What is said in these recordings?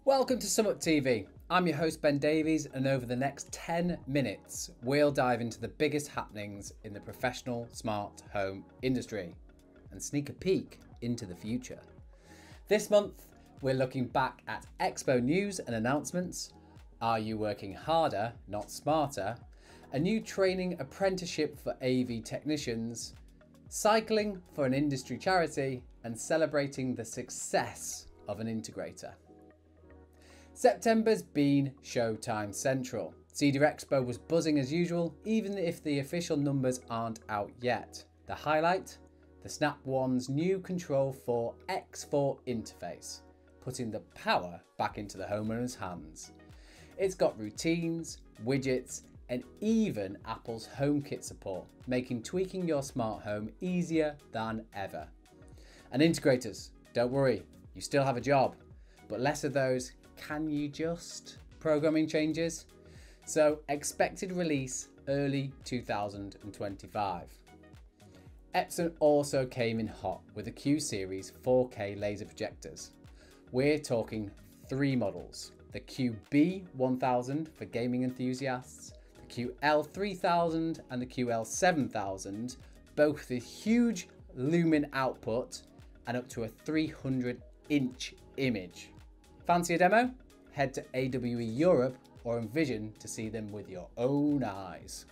Welcome to Sum Up TV. I'm your host Ben Davies, and over the next 10 minutes we'll dive into the biggest happenings in the professional smart home industry and sneak a peek into the future. This month we're looking back at Expo news and announcements, Are You Working Harder, Not Smarter?, a new training apprenticeship for AV technicians, cycling for an industry charity, and celebrating the success of an integrator. September's been Showtime Central. CEDIA Expo was buzzing as usual, even if the official numbers aren't out yet. The highlight? The Snap One's new Control 4 X4 interface, putting the power back into the homeowner's hands. It's got routines, widgets, and even Apple's HomeKit support, making tweaking your smart home easier than ever. And integrators, don't worry, you still have a job, but less of those "can you just" programming changes. So expected release early 2025. Epson also came in hot with the Q series 4K laser projectors. We're talking 3 models: the QB1000 for gaming enthusiasts, the QL3000 and the QL7000, both with huge lumen output and up to a 300-inch image. Fancy a demo? Head to AWE Europe or Invision to see them with your own eyes.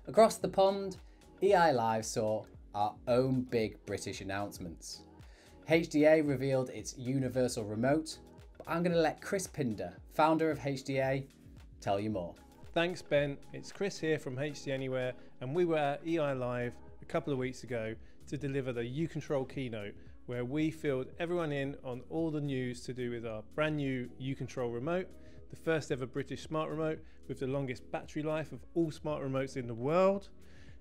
Across the pond, EI Live saw our own big British announcements. HDA revealed its universal remote, but I'm going to let Chris Pinder, founder of HDA, tell you more. Thanks Ben, it's Chris here from HD Anywhere, and we were at EI Live a couple of weeks ago to deliver the U-Control keynote, where we filled everyone in on all the news to do with our brand new U-Control remote, the first ever British smart remote with the longest battery life of all smart remotes in the world,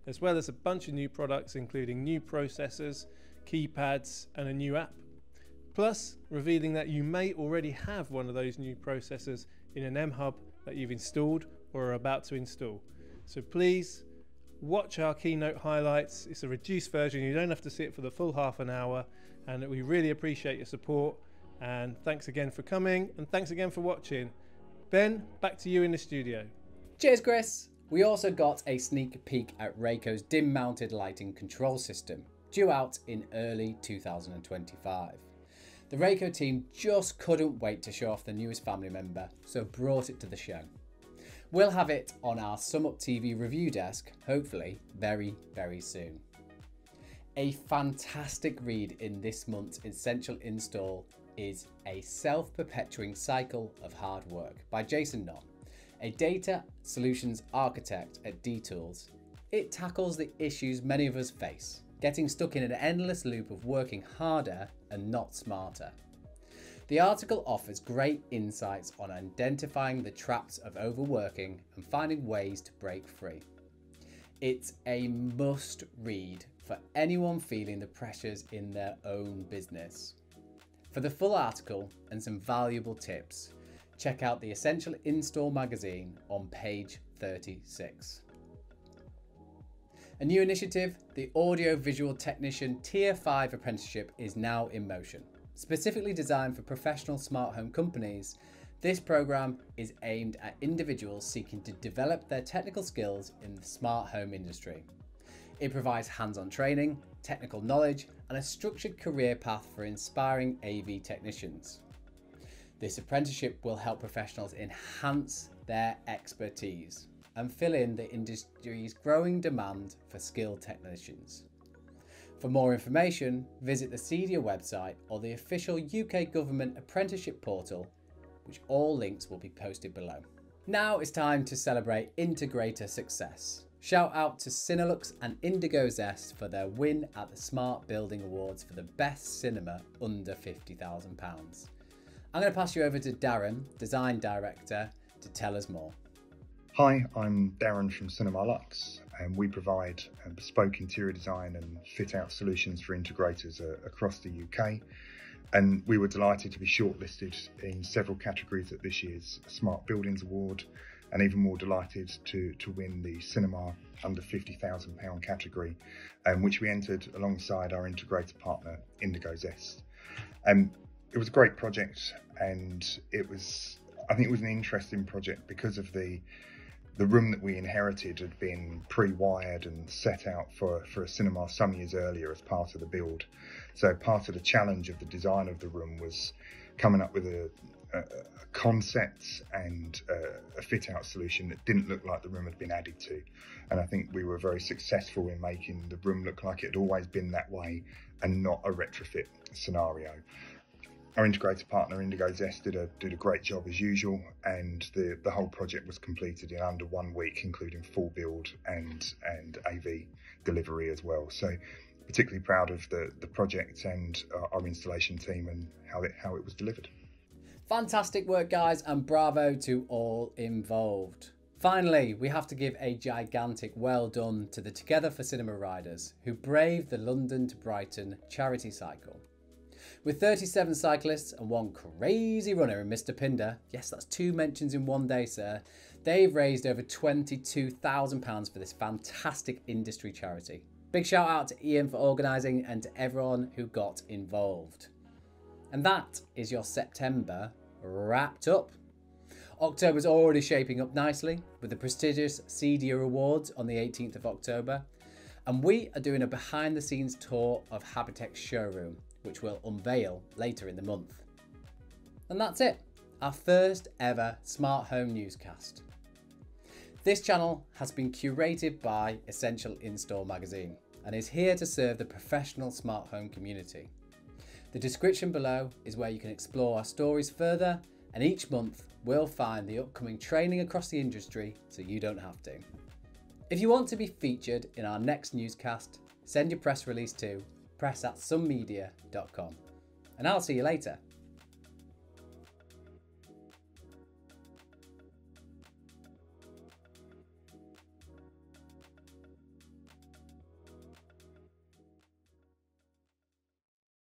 as well as a bunch of new products including new processors, keypads and a new app. Plus, revealing that you may already have one of those new processors in an M-Hub that you've installed or are about to install. So please watch our keynote highlights. It's a reduced version, you don't have to see it for the full half an hour, and we really appreciate your support, and thanks again for coming, and thanks again for watching. Ben, back to you in the studio. Cheers Chris! We also got a sneak peek at Rayco's dim mounted lighting control system, due out in early 2025. The Rayco team just couldn't wait to show off the newest family member, so brought it to the show. We'll have it on our Sum Up TV review desk, hopefully very, very soon. A fantastic read in this month's Essential Install is A Self-Perpetuating Cycle of Hard Work by Jason Nott, a data solutions architect at D-Tools. It tackles the issues many of us face, getting stuck in an endless loop of working harder and not smarter. The article offers great insights on identifying the traps of overworking and finding ways to break free. It's a must read for anyone feeling the pressures in their own business. For the full article and some valuable tips, check out the Essential Install magazine on page 36. A new initiative, the Audio Visual Technician Tier 5 apprenticeship, is now in motion. Specifically designed for professional smart home companies, this program is aimed at individuals seeking to develop their technical skills in the smart home industry. It provides hands-on training, technical knowledge, and a structured career path for inspiring AV technicians. This apprenticeship will help professionals enhance their expertise and fill in the industry's growing demand for skilled technicians. For more information, visit the CEDIA website or the official UK Government Apprenticeship portal, which all links will be posted below. Now it's time to celebrate integrator success. Shout out to Cinelux and Indigo Zest for their win at the Smart Building Awards for the best cinema under £50,000. I'm going to pass you over to Darren, Design Director, to tell us more. Hi, I'm Darren from Cinema Lux, and we provide bespoke interior design and fit out solutions for integrators across the UK. And we were delighted to be shortlisted in several categories at this year's Smart Buildings Award, and even more delighted to win the Cinema under £50,000 category, which we entered alongside our integrator partner Indigo Zest. It was a great project, and I think it was an interesting project because of the room that we inherited had been pre-wired and set out for a cinema some years earlier as part of the build. So part of the challenge of the design of the room was coming up with a concept and a fit-out solution that didn't look like the room had been added to. And I think we were very successful in making the room look like it had always been that way and not a retrofit scenario. Our integrator partner Indigo Zest did a great job as usual, and the whole project was completed in under 1 week, including full build and AV delivery as well. So particularly proud of the project and our installation team and how it was delivered. Fantastic work, guys, and bravo to all involved. Finally, we have to give a gigantic well done to the Together for Cinema riders who braved the London to Brighton charity cycle. With 37 cyclists and one crazy runner in Mr. Pinder, yes, that's 2 mentions in one day, sir, they've raised over £22,000 for this fantastic industry charity. Big shout out to Ian for organising and to everyone who got involved. And that is your September wrapped up. October's already shaping up nicely with the prestigious CEDIA Awards on the 18th of October. And we are doing a behind the scenes tour of Habitech's showroom, which we'll unveil later in the month. And that's it, our first ever smart home newscast. This channel has been curated by Essential Install magazine and is here to serve the professional smart home community. The description below is where you can explore our stories further, and each month we'll find the upcoming training across the industry so you don't have to. If you want to be featured in our next newscast, send your press release to press@somemedia.com, and I'll see you later.